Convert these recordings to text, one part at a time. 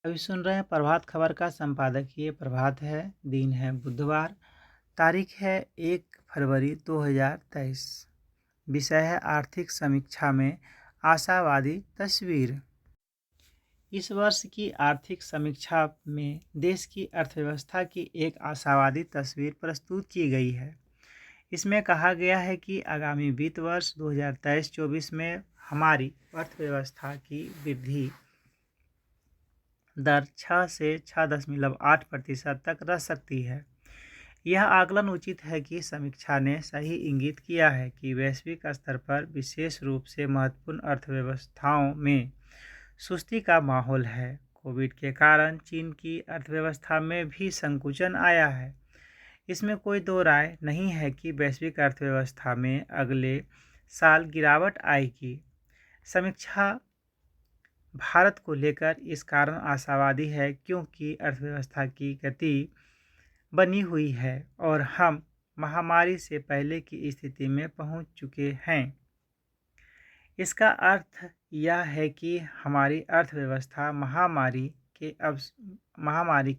अभी सुन रहे हैं प्रभात खबर का संपादकीय प्रभात है। दिन है बुधवार। तारीख है 1 फरवरी 2023। विषय है आर्थिक समीक्षा में आशावादी तस्वीर। इस वर्ष की आर्थिक समीक्षा में देश की अर्थव्यवस्था की एक आशावादी तस्वीर प्रस्तुत की गई है। इसमें कहा गया है कि आगामी वित्त वर्ष 2023-24 में हमारी अर्थव्यवस्था की वृद्धि दर 6 से 6.8% तक रह सकती है। यह आकलन उचित है कि समीक्षा ने सही इंगित किया है कि वैश्विक स्तर पर विशेष रूप से महत्वपूर्ण अर्थव्यवस्थाओं में सुस्ती का माहौल है। कोविड के कारण चीन की अर्थव्यवस्था में भी संकुचन आया है। इसमें कोई दो राय नहीं है कि वैश्विक अर्थव्यवस्था में अगले साल गिरावट आएगी। समीक्षा भारत को लेकर इस कारण आशावादी है क्योंकि अर्थव्यवस्था की गति बनी हुई है और हम महामारी से पहले की स्थिति में पहुंच चुके हैं। इसका अर्थ यह है कि हमारी अर्थव्यवस्था महामारी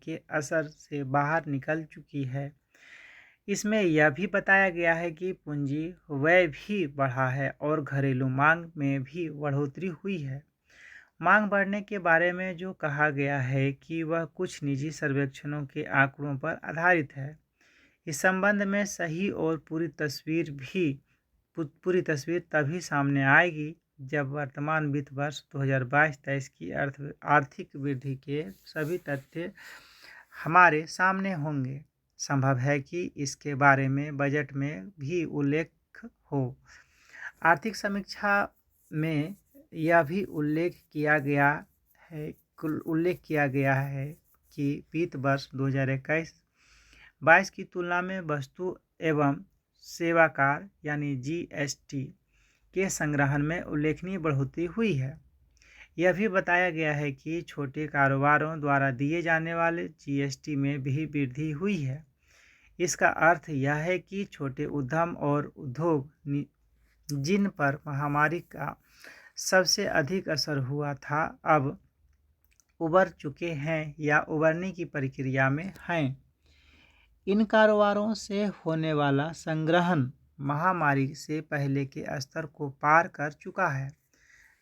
के असर से बाहर निकल चुकी है। इसमें यह भी बताया गया है कि पूंजी व्यय भी बढ़ा है और घरेलू मांग में भी बढ़ोतरी हुई है। मांग बढ़ने के बारे में जो कहा गया है कि वह कुछ निजी सर्वेक्षणों के आंकड़ों पर आधारित है। इस संबंध में सही और पूरी तस्वीर तभी सामने आएगी जब वर्तमान वित्त वर्ष 2022-23 की आर्थिक वृद्धि के सभी तथ्य हमारे सामने होंगे। संभव है कि इसके बारे में बजट में भी उल्लेख हो। आर्थिक समीक्षा में यह भी उल्लेख किया गया है कि वित्त वर्ष 2021-22 की तुलना में वस्तु एवं सेवा कर यानी जीएसटी के संग्रहण में उल्लेखनीय बढ़ोतरी हुई है। यह भी बताया गया है कि छोटे कारोबारों द्वारा दिए जाने वाले जीएसटी में भी वृद्धि हुई है। इसका अर्थ यह है कि छोटे उद्यम और उद्योग जिन पर महामारी का सबसे अधिक असर हुआ था अब उबर चुके हैं या उबरने की प्रक्रिया में हैं। इन कारोबारों से होने वाला संग्रहण महामारी से पहले के स्तर को पार कर चुका है।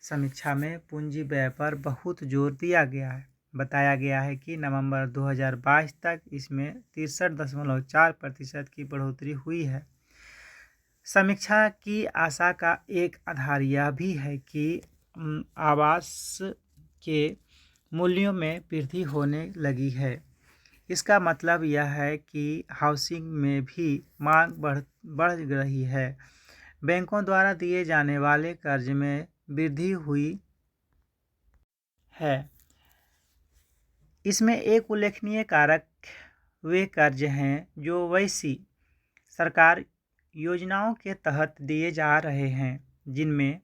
समीक्षा में पूंजी व्यय पर बहुत जोर दिया गया है। बताया गया है कि नवंबर 2022 तक इसमें 63.4% की बढ़ोतरी हुई है। समीक्षा की आशा का एक आधार यह भी है कि आवास के मूल्यों में वृद्धि होने लगी है। इसका मतलब यह है कि हाउसिंग में भी मांग बढ़ रही है। बैंकों द्वारा दिए जाने वाले कर्ज में वृद्धि हुई है। इसमें एक उल्लेखनीय कारक वे कर्ज हैं जो वैसी सरकार योजनाओं के तहत दिए जा रहे हैं जिनमें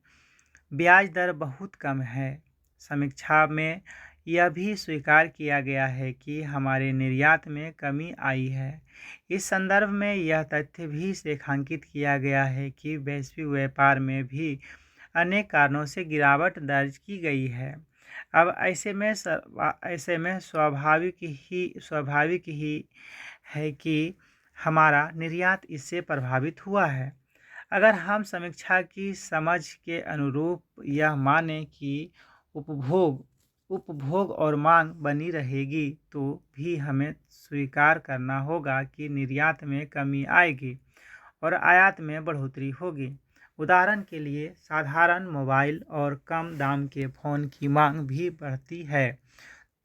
ब्याज दर बहुत कम है। समीक्षा में यह भी स्वीकार किया गया है कि हमारे निर्यात में कमी आई है। इस संदर्भ में यह तथ्य भी रेखांकित किया गया है कि वैश्विक व्यापार में भी अनेक कारणों से गिरावट दर्ज की गई है। अब ऐसे में स्वाभाविक ही है कि हमारा निर्यात इससे प्रभावित हुआ है। अगर हम समीक्षा की समझ के अनुरूप यह माने कि उपभोग और मांग बनी रहेगी तो भी हमें स्वीकार करना होगा कि निर्यात में कमी आएगी और आयात में बढ़ोतरी होगी। उदाहरण के लिए साधारण मोबाइल और कम दाम के फ़ोन की मांग भी बढ़ती है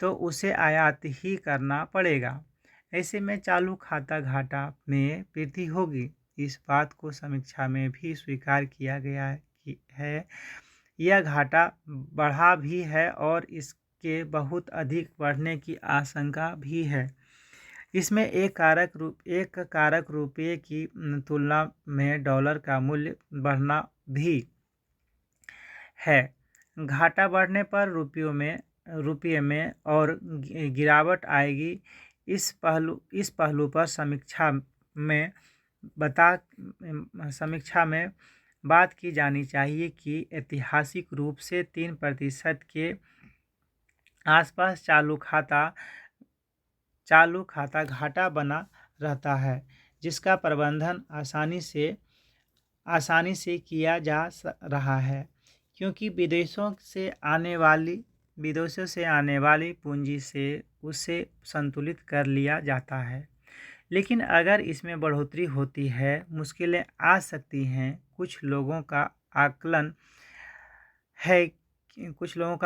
तो उसे आयात ही करना पड़ेगा। ऐसे में चालू खाता घाटा में वृद्धि होगी। इस बात को समीक्षा में भी स्वीकार किया गया है। यह घाटा बढ़ा भी है और इसके बहुत अधिक बढ़ने की आशंका भी है। इसमें एक कारक रुपये की तुलना में डॉलर का मूल्य बढ़ना भी है। घाटा बढ़ने पर रुपये में और गिरावट आएगी। इस पहलू पर समीक्षा में बात की जानी चाहिए कि ऐतिहासिक रूप से 3% के आसपास चालू खाता घाटा बना रहता है, जिसका प्रबंधन आसानी से किया जा रहा है, क्योंकि विदेशों से आने वाली पूंजी से उसे संतुलित कर लिया जाता है। लेकिन अगर इसमें बढ़ोतरी होती है, मुश्किलें आ सकती हैं। कुछ लोगों का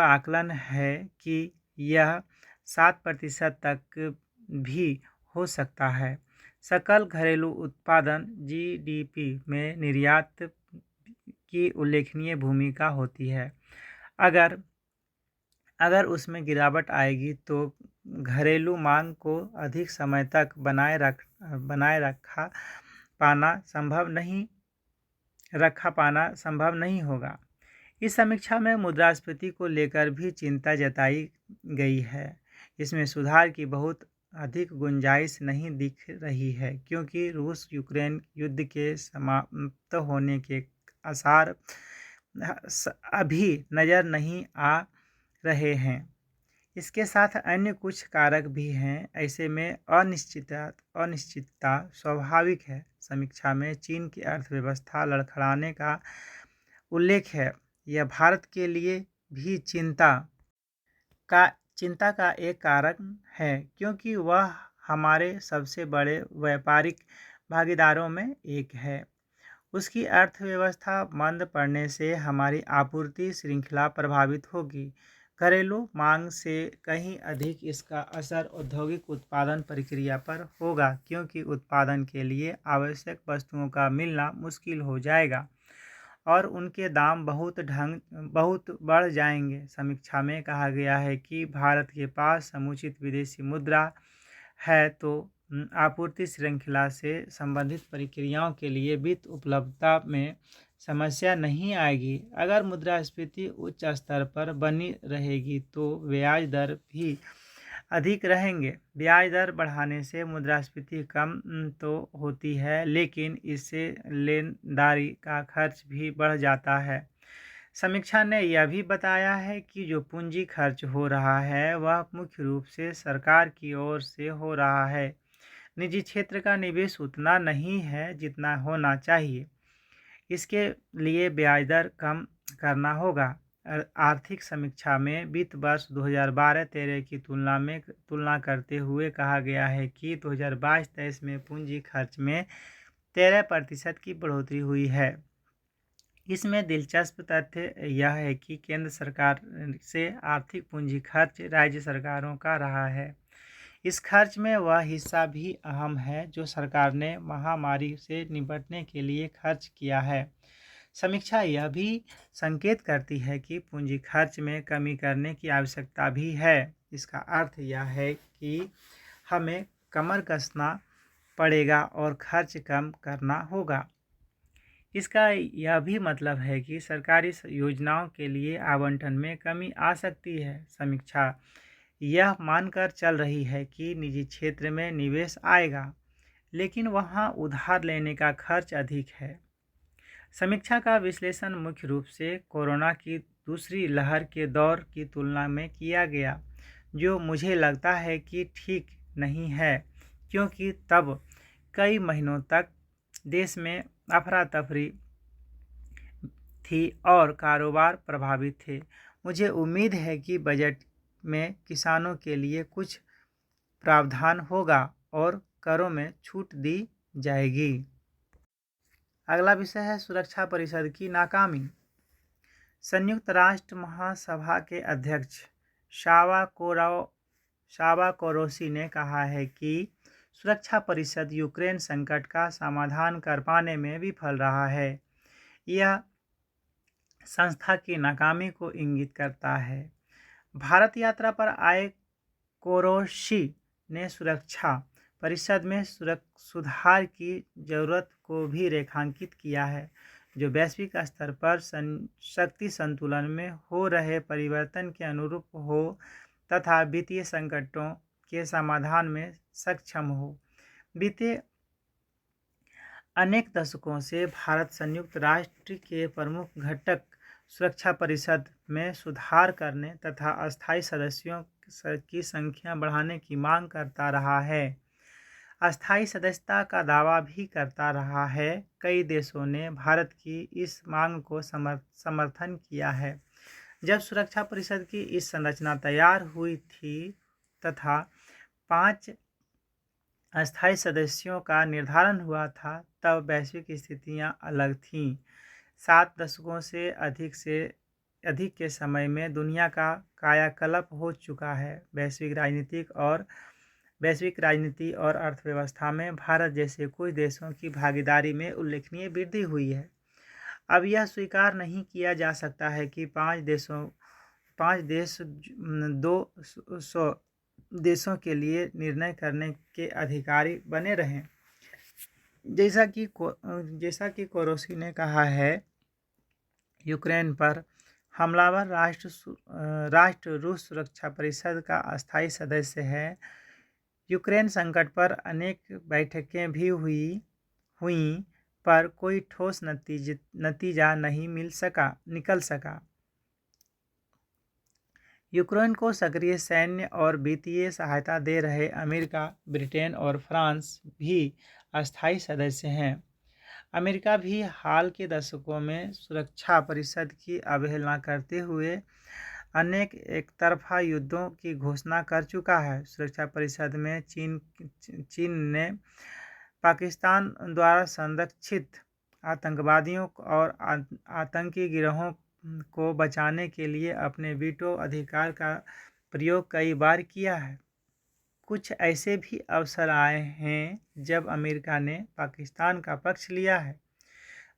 आकलन है कि यह 7% तक भी हो सकता है। सकल घरेलू उत्पादन (जीडीपी) में निर्यात की उल्लेखनीय भूमिका होती है। अगर उसमें गिरावट आएगी तो घरेलू मांग को अधिक समय तक बनाए रखा पाना संभव नहीं होगा। इस समीक्षा में मुद्रास्फीति को लेकर भी चिंता जताई गई है। इसमें सुधार की बहुत अधिक गुंजाइश नहीं दिख रही है, क्योंकि रूस-यूक्रेन युद्ध के समाप्त होने के आसार अभी नज़र नहीं आ रहे हैं। इसके साथ अन्य कुछ कारक भी हैं। ऐसे में अनिश्चितता स्वाभाविक है। समीक्षा में चीन की अर्थव्यवस्था लड़खड़ाने का उल्लेख है। यह भारत के लिए भी चिंता का एक कारक है, क्योंकि वह हमारे सबसे बड़े व्यापारिक भागीदारों में एक है। उसकी अर्थव्यवस्था मंद पड़ने से हमारी आपूर्ति श्रृंखला प्रभावित होगी। घरेलू मांग से कहीं अधिक इसका असर औद्योगिक उत्पादन प्रक्रिया पर होगा, क्योंकि उत्पादन के लिए आवश्यक वस्तुओं का मिलना मुश्किल हो जाएगा और उनके दाम बहुत बढ़ जाएंगे। समीक्षा में कहा गया है कि भारत के पास समुचित विदेशी मुद्रा है, तो आपूर्ति श्रृंखला से संबंधित प्रक्रियाओं के लिए वित्त उपलब्धता में समस्या नहीं आएगी। अगर मुद्रास्फीति उच्च स्तर पर बनी रहेगी तो ब्याज दर भी अधिक रहेंगे। ब्याज दर बढ़ाने से मुद्रास्फीति कम तो होती है, लेकिन इससे लेनदारी का खर्च भी बढ़ जाता है। समीक्षा ने यह भी बताया है कि जो पूंजी खर्च हो रहा है, वह मुख्य रूप से सरकार की ओर से हो रहा है। निजी क्षेत्र का निवेश उतना नहीं है जितना होना चाहिए। इसके लिए ब्याज दर कम करना होगा। आर्थिक समीक्षा में वित्त वर्ष 2012-13 की तुलना करते हुए कहा गया है कि 2022-23 में पूंजी खर्च में 13% की बढ़ोतरी हुई है। इसमें दिलचस्प तथ्य यह है कि केंद्र सरकार से आर्थिक पूंजी खर्च राज्य सरकारों का रहा है। इस खर्च में वह हिस्सा भी अहम है जो सरकार ने महामारी से निपटने के लिए खर्च किया है। समीक्षा यह भी संकेत करती है कि पूंजी खर्च में कमी करने की आवश्यकता भी है। इसका अर्थ यह है कि हमें कमर कसना पड़ेगा और खर्च कम करना होगा। इसका यह भी मतलब है कि सरकारी योजनाओं के लिए आवंटन में कमी आ सकती है। समीक्षा यह मानकर चल रही है कि निजी क्षेत्र में निवेश आएगा, लेकिन वहां उधार लेने का खर्च अधिक है। समीक्षा का विश्लेषण मुख्य रूप से कोरोना की दूसरी लहर के दौर की तुलना में किया गया, जो मुझे लगता है कि ठीक नहीं है, क्योंकि तब कई महीनों तक देश में अफरा तफरी थी और कारोबार प्रभावित थे। मुझे उम्मीद है कि बजट में किसानों के लिए कुछ प्रावधान होगा और करों में छूट दी जाएगी। अगला विषय है सुरक्षा परिषद की नाकामी। संयुक्त राष्ट्र महासभा के अध्यक्ष शावा कोरोसी ने कहा है कि सुरक्षा परिषद यूक्रेन संकट का समाधान कर पाने में विफल रहा है। यह संस्था की नाकामी को इंगित करता है। भारत यात्रा पर आए कोरोसी ने सुरक्षा परिषद में सुधार की जरूरत को भी रेखांकित किया है, जो वैश्विक स्तर पर शक्ति संतुलन में हो रहे परिवर्तन के अनुरूप हो तथा वित्तीय संकटों के समाधान में सक्षम हो। बीते अनेक दशकों से भारत संयुक्त राष्ट्र के प्रमुख घटक सुरक्षा परिषद में सुधार करने तथा अस्थायी सदस्यों की संख्या बढ़ाने की मांग करता रहा है। अस्थायी सदस्यता का दावा भी करता रहा है। कई देशों ने भारत की इस मांग को समर्थन किया है। जब सुरक्षा परिषद की इस संरचना तैयार हुई थी तथा 5 अस्थायी सदस्यों का निर्धारण हुआ था, तब वैश्विक स्थितियां अलग थीं। 7 दशकों से अधिक के समय में दुनिया का कायाकल्प हो चुका है। वैश्विक राजनीति और अर्थव्यवस्था में भारत जैसे कुछ देशों की भागीदारी में उल्लेखनीय वृद्धि हुई है। अब यह स्वीकार नहीं किया जा सकता है कि 5 देश 200 देशों के लिए निर्णय करने के अधिकारी बने रहें। जैसा कि कोरोसी ने कहा है, यूक्रेन पर हमलावर राष्ट्र रूस सुरक्षा परिषद का अस्थायी सदस्य है। यूक्रेन संकट पर अनेक बैठकें भी हुई पर कोई ठोस नतीजा नहीं निकल सका। यूक्रेन को सक्रिय सैन्य और वित्तीय सहायता दे रहे अमेरिका, ब्रिटेन और फ्रांस भी अस्थायी सदस्य हैं। अमेरिका भी हाल के दशकों में सुरक्षा परिषद की अवहेलना करते हुए अनेक एकतरफा युद्धों की घोषणा कर चुका है। सुरक्षा परिषद में चीन ने पाकिस्तान द्वारा संरक्षित आतंकवादियों और आतंकी गिरोहों को बचाने के लिए अपने वीटो अधिकार का प्रयोग कई बार किया है। कुछ ऐसे भी अवसर आए हैं जब अमेरिका ने पाकिस्तान का पक्ष लिया है।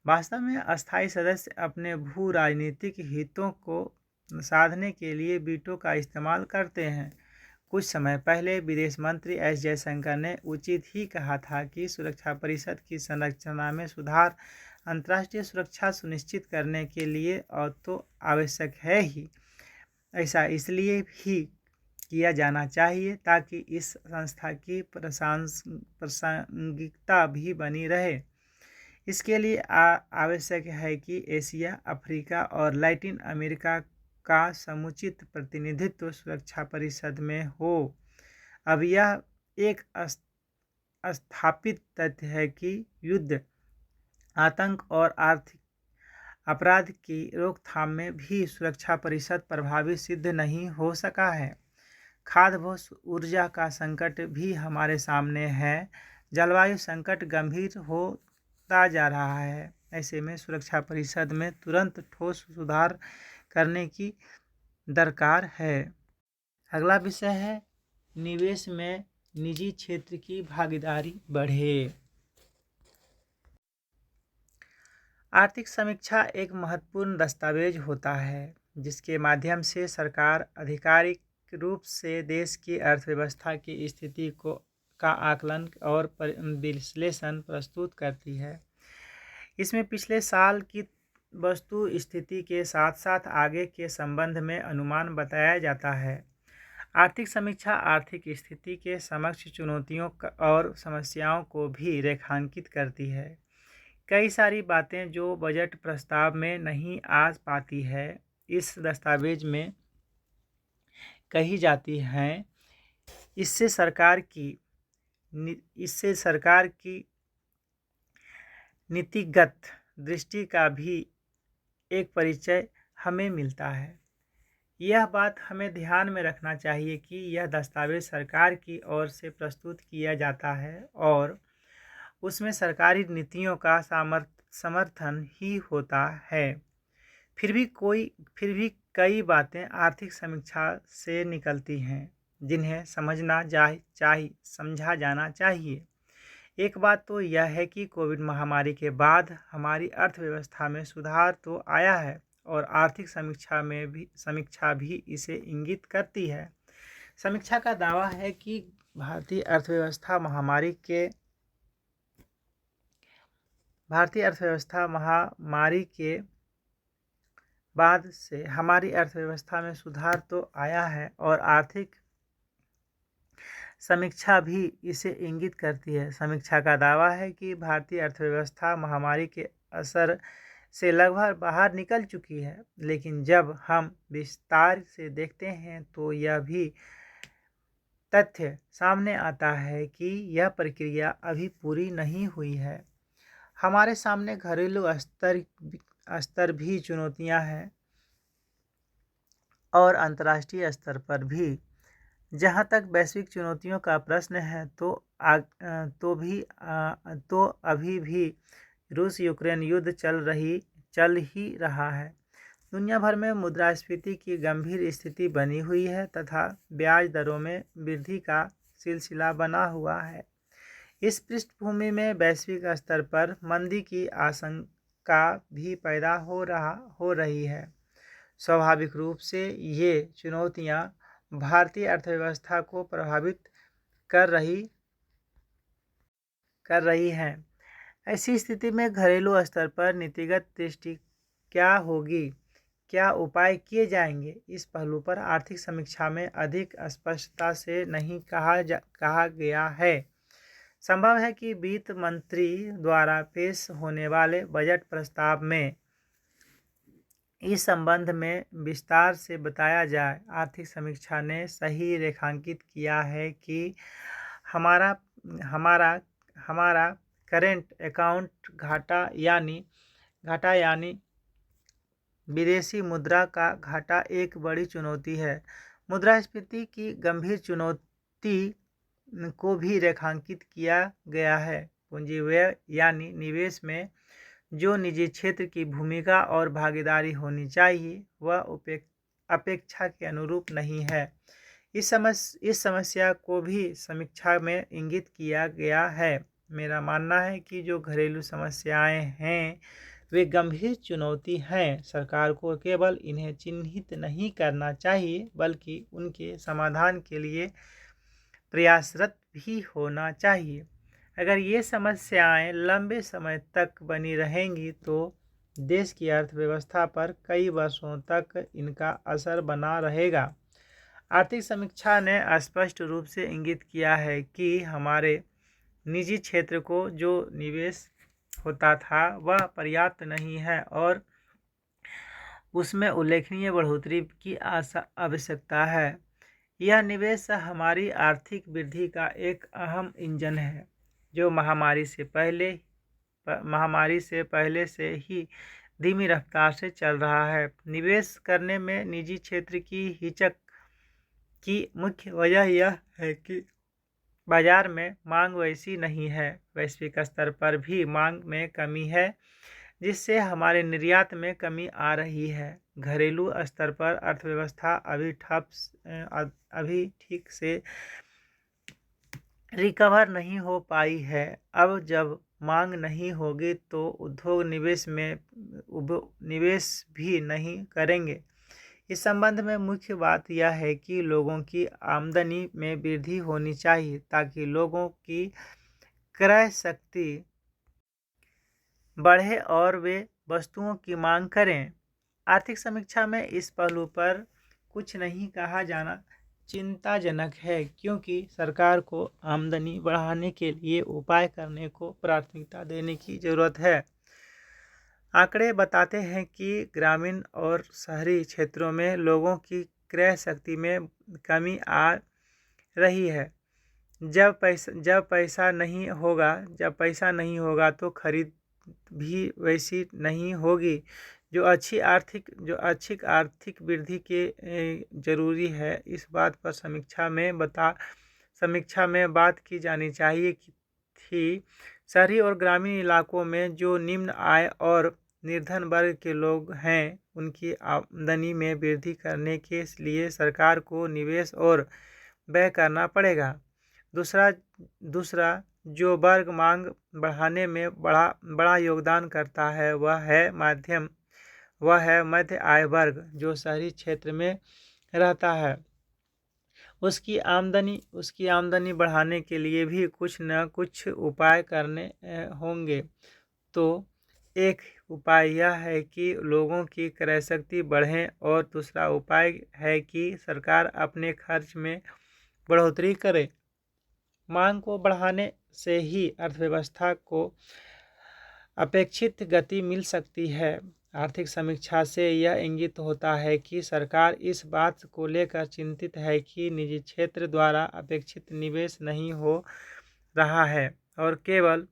वास्तव में अस्थायी सदस्य अपने भू राजनीतिक हितों को साधने के लिए वीटो का इस्तेमाल करते हैं। कुछ समय पहले विदेश मंत्री एस जयशंकर ने उचित ही कहा था कि सुरक्षा परिषद की संरचना में सुधार अंतर्राष्ट्रीय सुरक्षा सुनिश्चित करने के लिए और तो आवश्यक है ही, ऐसा इसलिए भी किया जाना चाहिए ताकि इस संस्था की प्रासंगिकता भी बनी रहे। इसके लिए आवश्यक है कि एशिया, अफ्रीका और लैटिन अमेरिका का समुचित प्रतिनिधित्व सुरक्षा परिषद में हो। अब यह एक स्थापित तथ्य है कि युद्ध, आतंक और आर्थिक अपराध की रोकथाम में भी सुरक्षा परिषद प्रभावी सिद्ध नहीं हो सका है। खाद्य व ऊर्जा का संकट भी हमारे सामने है। जलवायु संकट गंभीर होता जा रहा है। ऐसे में सुरक्षा परिषद में तुरंत ठोस सुधार करने की दरकार है। अगला विषय है निवेश में निजी क्षेत्र की भागीदारी बढ़े। आर्थिक समीक्षा एक महत्वपूर्ण दस्तावेज होता है जिसके माध्यम से सरकार आधिकारिक रूप से देश की अर्थव्यवस्था की स्थिति का आकलन और विश्लेषण प्रस्तुत करती है। इसमें पिछले साल की वस्तु स्थिति के साथ साथ आगे के संबंध में अनुमान बताया जाता है। आर्थिक समीक्षा आर्थिक स्थिति के समक्ष चुनौतियों और समस्याओं को भी रेखांकित करती है। कई सारी बातें जो बजट प्रस्ताव में नहीं आ पाती है, इस दस्तावेज में कही जाती हैं। इससे सरकार की नीतिगत दृष्टि का भी एक परिचय हमें मिलता है। यह बात हमें ध्यान में रखना चाहिए कि यह दस्तावेज सरकार की ओर से प्रस्तुत किया जाता है और उसमें सरकारी नीतियों का समर्थन ही होता है। फिर भी कई बातें आर्थिक समीक्षा से निकलती हैं जिन्हें समझा जाना चाहिए। एक बात तो यह है कि कोविड महामारी के बाद हमारी अर्थव्यवस्था में सुधार तो आया है और आर्थिक समीक्षा भी इसे इंगित करती है। समीक्षा का दावा है कि भारतीय अर्थव्यवस्था महामारी के बाद से हमारी अर्थव्यवस्था में सुधार तो आया है और आर्थिक समीक्षा भी इसे इंगित करती है। समीक्षा का दावा है कि भारतीय अर्थव्यवस्था महामारी के असर से लगभग बाहर निकल चुकी है, लेकिन जब हम विस्तार से देखते हैं तो यह भी तथ्य सामने आता है कि यह प्रक्रिया अभी पूरी नहीं हुई है। हमारे सामने घरेलू स्तर भी चुनौतियां हैं और अंतर्राष्ट्रीय स्तर पर भी। जहाँ तक वैश्विक चुनौतियों का प्रश्न है तो अभी भी रूस यूक्रेन युद्ध चल ही रहा है। दुनिया भर में मुद्रास्फीति की गंभीर स्थिति बनी हुई है तथा ब्याज दरों में वृद्धि का सिलसिला बना हुआ है। इस पृष्ठभूमि में वैश्विक स्तर पर मंदी की आशंका भी पैदा हो रही है। स्वाभाविक रूप से ये चुनौतियां भारतीय अर्थव्यवस्था को प्रभावित कर रही हैं। ऐसी स्थिति में घरेलू स्तर पर नीतिगत दृष्टि क्या होगी, क्या उपाय किए जाएंगे, इस पहलू पर आर्थिक समीक्षा में अधिक स्पष्टता से नहीं कहा गया है। संभव है कि वित्त मंत्री द्वारा पेश होने वाले बजट प्रस्ताव में इस संबंध में विस्तार से बताया जाए। आर्थिक समीक्षा ने सही रेखांकित किया है कि हमारा करेंट अकाउंट घाटा यानी विदेशी मुद्रा का घाटा एक बड़ी चुनौती है। मुद्रास्फीति की गंभीर चुनौती को भी रेखांकित किया गया है। पूंजी व्यय यानी निवेश में जो निजी क्षेत्र की भूमिका और भागीदारी होनी चाहिए वह अपेक्षा के अनुरूप नहीं है। इस समस्या को भी समीक्षा में इंगित किया गया है। मेरा मानना है कि जो घरेलू समस्याएं हैं वे गंभीर चुनौती हैं। सरकार को केवल इन्हें चिन्हित नहीं करना चाहिए बल्कि उनके समाधान के लिए प्रयासरत भी होना चाहिए। अगर ये समस्याएं लंबे समय तक बनी रहेंगी तो देश की अर्थव्यवस्था पर कई वर्षों तक इनका असर बना रहेगा। आर्थिक समीक्षा ने स्पष्ट रूप से इंगित किया है कि हमारे निजी क्षेत्र को जो निवेश होता था वह पर्याप्त नहीं है और उसमें उल्लेखनीय बढ़ोतरी की आवश्यकता है। यह निवेश हमारी आर्थिक वृद्धि का एक अहम इंजन है जो महामारी से पहले से ही धीमी रफ्तार से चल रहा है। निवेश करने में निजी क्षेत्र की हिचक की मुख्य वजह यह है कि बाजार में मांग वैसी नहीं है। वैश्विक स्तर पर भी मांग में कमी है जिससे हमारे निर्यात में कमी आ रही है। घरेलू स्तर पर अर्थव्यवस्था अभी ठीक से रिकवर नहीं हो पाई है। अब जब मांग नहीं होगी तो उद्योग निवेश भी नहीं करेंगे। इस संबंध में मुख्य बात यह है कि लोगों की आमदनी में वृद्धि होनी चाहिए ताकि लोगों की क्रय शक्ति बढ़े और वे वस्तुओं की मांग करें। आर्थिक समीक्षा में इस पहलू पर कुछ नहीं कहा जाना चिंताजनक है क्योंकि सरकार को आमदनी बढ़ाने के लिए उपाय करने को प्राथमिकता देने की ज़रूरत है। आंकड़े बताते हैं कि ग्रामीण और शहरी क्षेत्रों में लोगों की क्रय शक्ति में कमी आ रही है। जब पैसा नहीं होगा तो खरीद भी वैसी नहीं होगी जो अच्छी आर्थिक वृद्धि के जरूरी है। इस बात पर समीक्षा में बात की जानी चाहिए कि शहरी और ग्रामीण इलाकों में जो निम्न आय और निर्धन वर्ग के लोग हैं उनकी आमदनी में वृद्धि करने के लिए सरकार को निवेश और व्यय करना पड़ेगा। दूसरा जो वर्ग मांग बढ़ाने में बड़ा योगदान करता है वह है मध्य आय वर्ग जो शहरी क्षेत्र में रहता है। उसकी आमदनी बढ़ाने के लिए भी कुछ न कुछ उपाय करने होंगे। तो एक उपाय यह है कि लोगों की क्रय शक्ति बढ़े और दूसरा उपाय है कि सरकार अपने खर्च में बढ़ोतरी करे। मांग को बढ़ाने से ही अर्थव्यवस्था को अपेक्षित गति मिल सकती है। आर्थिक समीक्षा से यह इंगित होता है कि सरकार इस बात को लेकर चिंतित है कि निजी क्षेत्र द्वारा अपेक्षित निवेश नहीं हो रहा है और केवल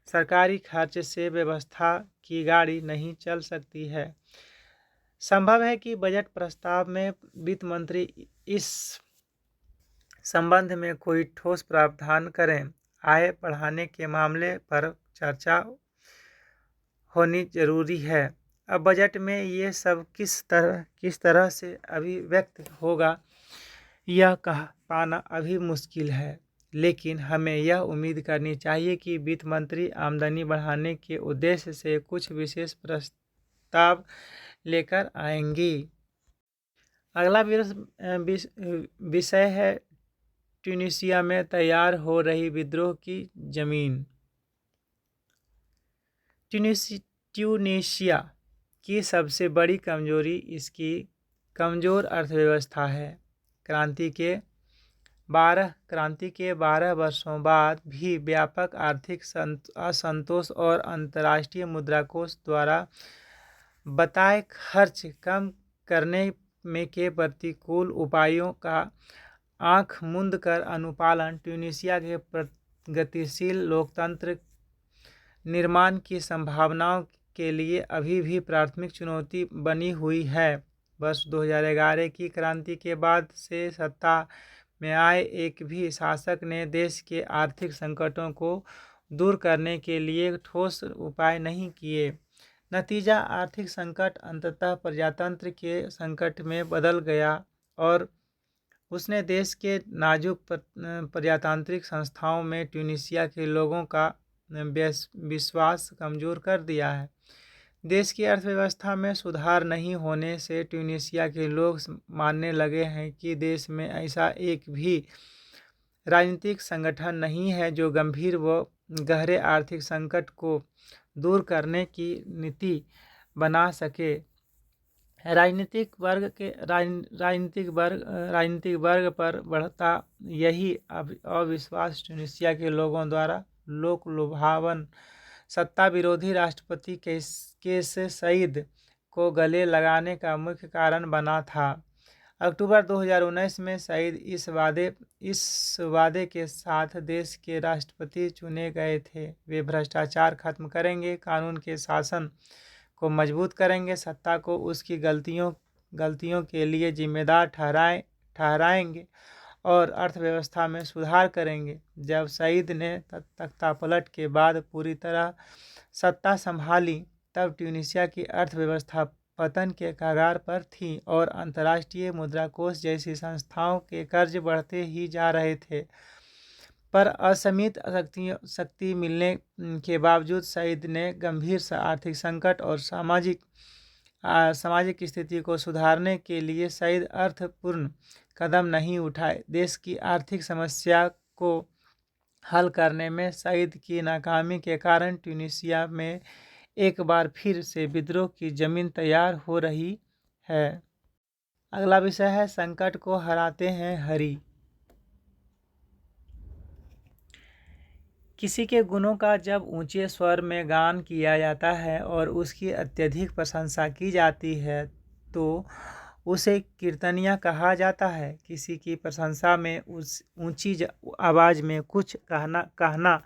सरकारी खर्च से व्यवस्था की गाड़ी नहीं चल सकती है। संभव है कि बजट प्रस्ताव में वित्त मंत्री इस संबंध में कोई ठोस प्रावधान करें। आय बढ़ाने के मामले पर चर्चा होनी जरूरी है। अब बजट में ये सब किस तरह से अभिव्यक्त होगा यह कह पाना अभी मुश्किल है, लेकिन हमें यह उम्मीद करनी चाहिए कि वित्त मंत्री आमदनी बढ़ाने के उद्देश्य से कुछ विशेष प्रस्ताव लेकर आएंगी। अगला विषय है ट्यूनीशिया में तैयार हो रही विद्रोह की जमीन। ट्यूनीशिया की सबसे बड़ी कमजोरी इसकी कमज़ोर अर्थव्यवस्था है। क्रांति के 12 वर्षों बाद भी व्यापक आर्थिक असंतोष और अंतर्राष्ट्रीय मुद्राकोष द्वारा बताए खर्च कम करने में के प्रतिकूल उपायों का आंख मूंद कर अनुपालन ट्यूनीशिया के प्रगतिशील लोकतंत्र निर्माण की संभावनाओं के लिए अभी भी प्राथमिक चुनौती बनी हुई है। वर्ष 2011 की क्रांति के बाद से सत्ता में आए एक भी शासक ने देश के आर्थिक संकटों को दूर करने के लिए ठोस उपाय नहीं किए। नतीजा आर्थिक संकट अंततः प्रजातंत्र के संकट में बदल गया और उसने देश के नाजुक प्रजातांत्रिक संस्थाओं में ट्यूनीशिया के लोगों का विश्वास कमजोर कर दिया है। देश की अर्थव्यवस्था में सुधार नहीं होने से ट्यूनीशिया के लोग मानने लगे हैं कि देश में ऐसा एक भी राजनीतिक संगठन नहीं है जो गंभीर व गहरे आर्थिक संकट को दूर करने की नीति बना सके। राजनीतिक वर्ग पर बढ़ता यही अविश्वास ट्यूनीशिया के लोगों द्वारा लोक लुभावन सत्ता विरोधी राष्ट्रपति कैस सईद को गले लगाने का मुख्य कारण बना था। अक्टूबर 2019 में सईद इस वादे के साथ देश के राष्ट्रपति चुने गए थे। वे भ्रष्टाचार खत्म करेंगे, कानून के शासन को मजबूत करेंगे, सत्ता को उसकी गलतियों के लिए जिम्मेदार ठहराएंगे और अर्थव्यवस्था में सुधार करेंगे। जब सईद ने तख्तापलट के बाद पूरी तरह सत्ता संभाली तब ट्यूनीशिया की अर्थव्यवस्था पतन के कगार पर थी और अंतर्राष्ट्रीय मुद्राकोष जैसी संस्थाओं के कर्ज बढ़ते ही जा रहे थे। पर असीमित शक्ति मिलने के बावजूद सईद ने गंभीर आर्थिक संकट और सामाजिक स्थिति को सुधारने के लिए सईद अर्थपूर्ण कदम नहीं उठाए। देश की आर्थिक समस्या को हल करने में सईद की नाकामी के कारण ट्यूनीशिया में एक बार फिर से विद्रोह की जमीन तैयार हो रही है। अगला विषय है संकट को हराते हैं हरि। किसी के गुणों का जब ऊंचे स्वर में गान किया जाता है और उसकी अत्यधिक प्रशंसा की जाती है तो उसे कीर्तनिया कहा जाता है। किसी की प्रशंसा में उस ऊंची आवाज़ में कुछ कहना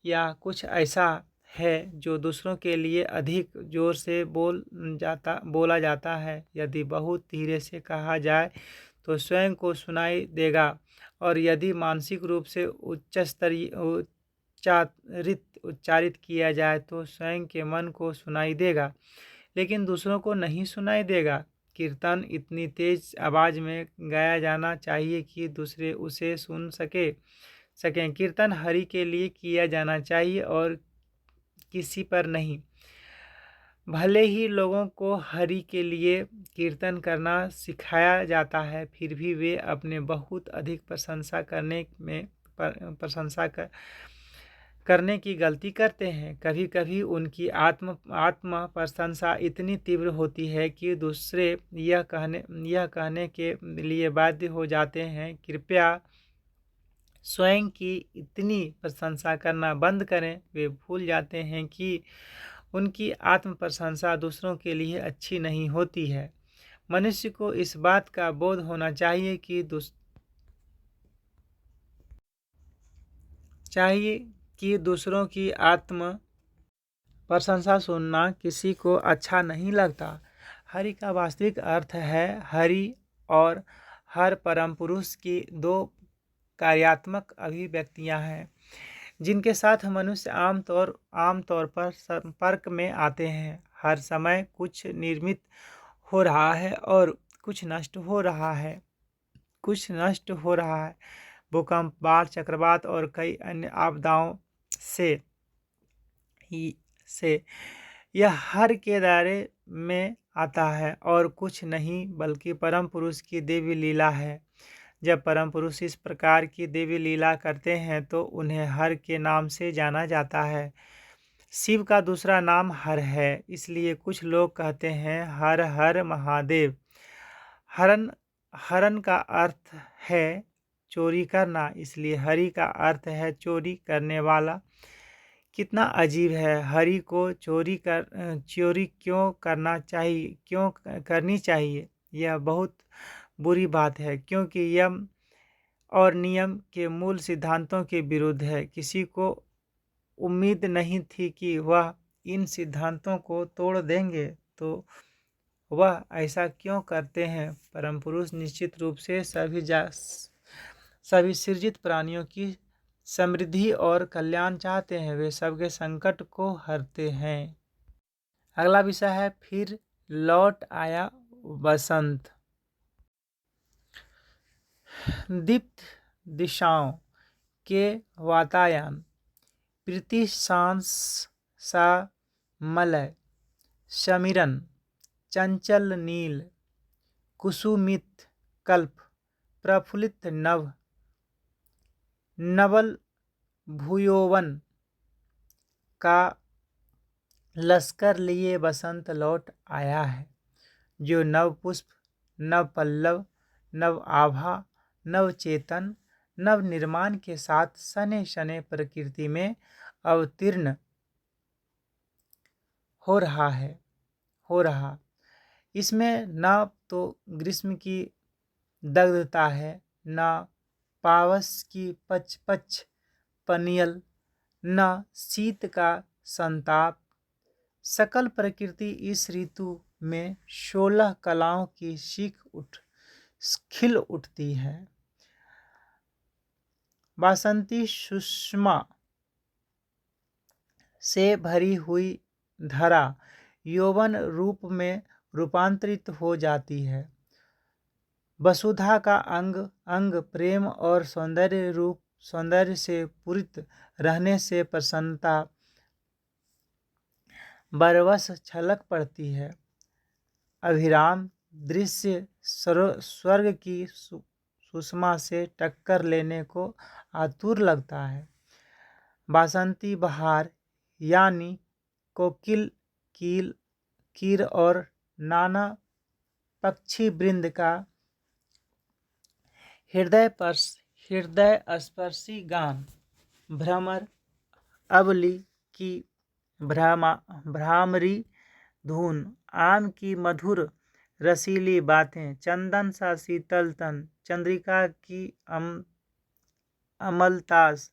या कुछ ऐसा है जो दूसरों के लिए अधिक जोर से बोला जाता है। यदि बहुत धीरे से कहा जाए तो स्वयं को सुनाई देगा और यदि मानसिक रूप से उच्चारित किया जाए तो स्वयं के मन को सुनाई देगा, लेकिन दूसरों को नहीं सुनाई देगा। कीर्तन इतनी तेज आवाज़ में गाया जाना चाहिए कि दूसरे उसे सुन सकें। कीर्तन हरि के लिए किया जाना चाहिए और किसी पर नहीं। भले ही लोगों को हरि के लिए कीर्तन करना सिखाया जाता है, फिर भी वे अपने बहुत अधिक प्रशंसा करने की गलती करते हैं। कभी कभी उनकी आत्म प्रशंसा इतनी तीव्र होती है कि दूसरे यह कहने के लिए बाध्य हो जाते हैं, कृपया स्वयं की इतनी प्रशंसा करना बंद करें। वे भूल जाते हैं कि उनकी आत्म प्रशंसा दूसरों के लिए अच्छी नहीं होती है। मनुष्य को इस बात का बोध होना चाहिए कि दूसरों की आत्म प्रशंसा सुनना किसी को अच्छा नहीं लगता। हरि का वास्तविक अर्थ है हरि और हर परम पुरुष की दो कार्यात्मक अभिव्यक्तियां हैं जिनके साथ मनुष्य आमतौर पर संपर्क में आते हैं। हर समय कुछ निर्मित हो रहा है और कुछ नष्ट हो रहा है। भूकंप, बाढ़, चक्रवात और कई अन्य आपदाओं से यह हर के दायरे में आता है और कुछ नहीं बल्कि परम पुरुष की देवी लीला है। जब परम पुरुष इस प्रकार की देवी लीला करते हैं तो उन्हें हर के नाम से जाना जाता है। शिव का दूसरा नाम हर है, इसलिए कुछ लोग कहते हैं हर हर महादेव। हरन का अर्थ है चोरी करना, इसलिए हरि का अर्थ है चोरी करने वाला। कितना अजीब है, हरि को चोरी क्यों करनी चाहिए? यह बहुत बुरी बात है, क्योंकि यम और नियम के मूल सिद्धांतों के विरुद्ध है। किसी को उम्मीद नहीं थी कि वह इन सिद्धांतों को तोड़ देंगे, तो वह ऐसा क्यों करते हैं? परम पुरुष निश्चित रूप से सभी सृजित प्राणियों की समृद्धि और कल्याण चाहते हैं। वे सबके संकट को हरते हैं। अगला विषय है फिर लौट आया बसंत। दीप्त दिशाओं के वातायन, प्रीति सांस सा मलय, समीरन चंचल नील, कुसुमित कल्प, प्रफुल्लित नवल भूयौवन का लश्कर लिए बसंत लौट आया है, जो नव पुष्प, नव पल्लव, नव आभा, नव चेतन, नव निर्माण के साथ सने सने प्रकृति में अवतीर्ण हो रहा। इसमें न तो ग्रीष्म की दग्धता है, न पावस की पच पनियल, न शीत का संताप। सकल प्रकृति इस ऋतु में 16 कलाओं की खिल उठती है। वासंती सुषमा से भरी हुई धरा यौवन रूप में रूपांतरित हो जाती है। वसुधा का अंग अंग प्रेम और सौंदर्य से पूरित रहने से प्रसन्नता बरवस छलक पड़ती है। अभिराम दृश्य स्वर्ग की सुषमा से टक्कर लेने को आतुर लगता है। बासंती बहार यानी कोकिल, कीर और नाना पक्षी वृंद का हृदय स्पर्शी गान, भ्रमर अबली की भ्रामरी धुन, आम की मधुर रसीली बातें, चंदन सा शीतल तन, चंद्रिका की अमलतास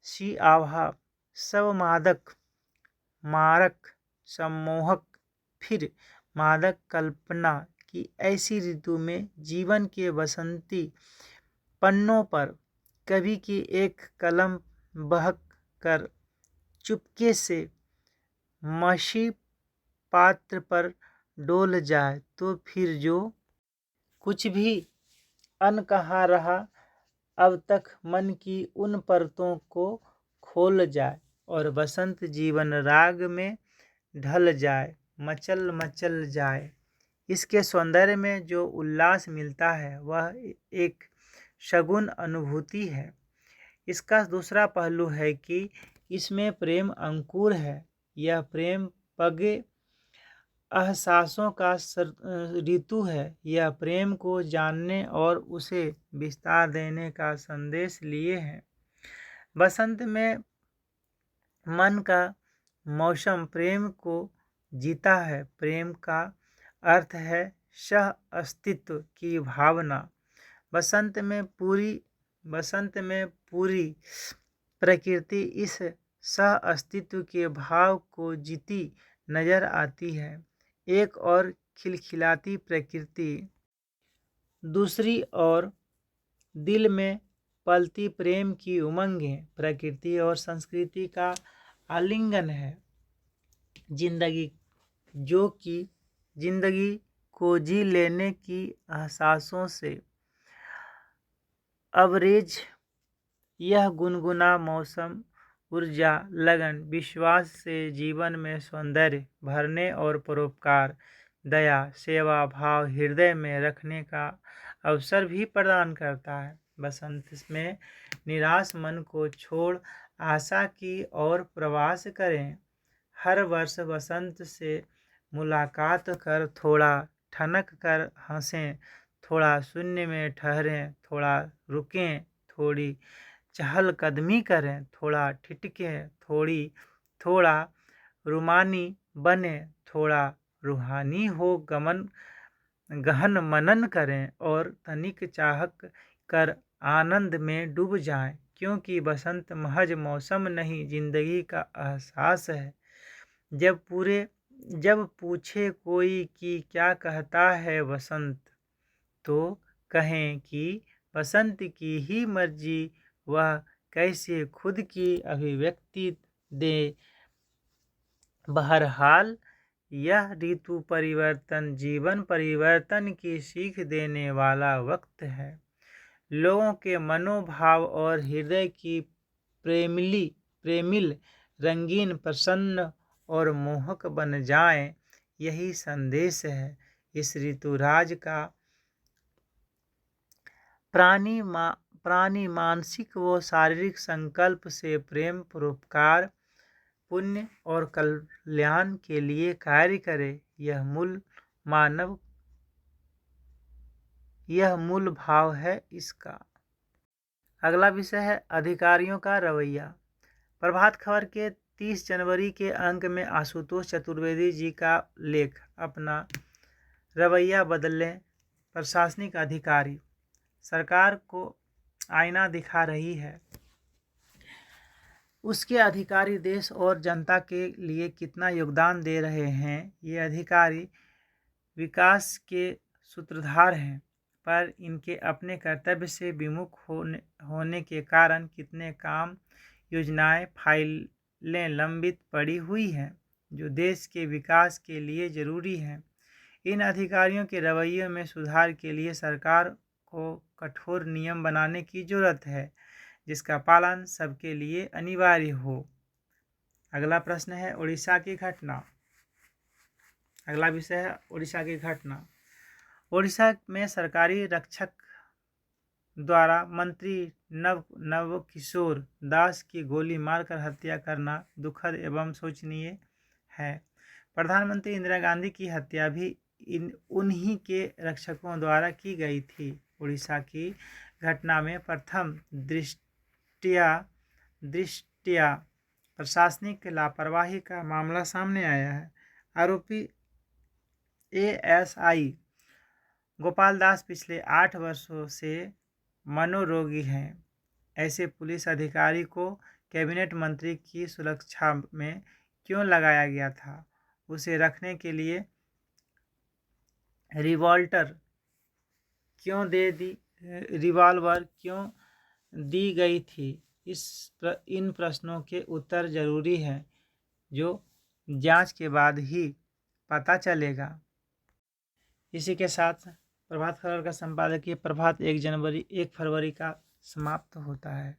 सी आभा, सब मारक सम्मोहक, फिर मादक कल्पना की ऐसी ऋतु में जीवन के बसंती पन्नों पर कवि की एक कलम बहक कर चुपके से मशी पात्र पर डोल जाए, तो फिर जो कुछ भी अनकहा रहा अब तक मन की उन परतों को खोल जाए और बसंत जीवन राग में ढल जाए, मचल जाए। इसके सौंदर्य में जो उल्लास मिलता है वह एक शगुन अनुभूति है। इसका दूसरा पहलू है कि इसमें प्रेम अंकुर है। यह प्रेम पगे एहसासों का ऋतु है। यह प्रेम को जानने और उसे विस्तार देने का संदेश लिए है। बसंत में मन का मौसम प्रेम को जीता है। प्रेम का अर्थ है सह अस्तित्व की भावना। बसंत में पूरी प्रकृति इस सह अस्तित्व के भाव को जीती नजर आती है। एक और खिलखिलाती प्रकृति, दूसरी ओर दिल में पलती प्रेम की उमंगें प्रकृति और संस्कृति का आलिंगन है। जिंदगी को जी लेने की एहसासों से अबरेज यह गुनगुना मौसम ऊर्जा, लगन, विश्वास से जीवन में सौंदर्य भरने और परोपकार, दया, सेवा भाव हृदय में रखने का अवसर भी प्रदान करता है। बसंत में निराश मन को छोड़ आशा की ओर प्रवास करें। हर वर्ष बसंत से मुलाकात कर थोड़ा ठनक कर हंसें, थोड़ा शून्य में ठहरें, थोड़ा रुकें, थोड़ी चहलकदमी करें, थोड़ा ठिठकें, थोड़ा रूमानी बने, थोड़ा रूहानी हो गहन मनन करें और तनिक चाहक कर आनंद में डूब जाएं, क्योंकि बसंत महज मौसम नहीं, जिंदगी का एहसास है। जब पूछे कोई कि क्या कहता है बसंत, तो कहें कि बसंत की ही मर्जी, वह कैसे खुद की अभिव्यक्ति दे। बहरहाल यह ऋतु परिवर्तन, जीवन परिवर्तन की सीख देने वाला वक्त है। लोगों के मनोभाव और हृदय की प्रेमिल रंगीन, प्रसन्न और मोहक बन जाएं, यही संदेश है इस ऋतुराज का। प्राणी मानसिक व शारीरिक संकल्प से प्रेम, परोपकार, पुण्य और कल्याण के लिए कार्य करे। यह मूल भाव है इसका। अगला विषय है अधिकारियों का रवैया। प्रभात खबर के 30 जनवरी के अंक में आशुतोष चतुर्वेदी जी का लेख, अपना रवैया बदलें। प्रशासनिक अधिकारी सरकार को आईना दिखा रही है। उसके अधिकारी देश और जनता के लिए कितना योगदान दे रहे हैं। ये अधिकारी विकास के सूत्रधार हैं, पर इनके अपने कर्तव्य से विमुख होने के कारण कितने काम, योजनाएं, फाइलें लंबित पड़ी हुई हैं जो देश के विकास के लिए जरूरी हैं। इन अधिकारियों के रवैये में सुधार के लिए सरकार को कठोर नियम बनाने की जरूरत है, जिसका पालन सबके लिए अनिवार्य हो। अगला प्रश्न है उड़ीसा की घटना। अगला विषय है उड़ीसा की घटना। उड़ीसा में सरकारी रक्षक द्वारा मंत्री नवकिशोर दास की गोली मारकर हत्या करना दुखद एवं शोचनीय है। प्रधानमंत्री इंदिरा गांधी की हत्या भी उन्हीं के रक्षकों द्वारा की गई थी। उड़ीसा की घटना में प्रथम दृष्टया प्रशासनिक लापरवाही का मामला सामने आया है। आरोपी एएसआई गोपाल दास पिछले 8 वर्षों से मनोरोगी हैं। ऐसे पुलिस अधिकारी को कैबिनेट मंत्री की सुरक्षा में क्यों लगाया गया था? उसे रखने के लिए रिवॉल्वर क्यों दी गई थी? इन प्रश्नों के उत्तर जरूरी हैं, जो जांच के बाद ही पता चलेगा। इसी के साथ प्रभात खबर का संपादकीय प्रभात 1 फरवरी का समाप्त होता है।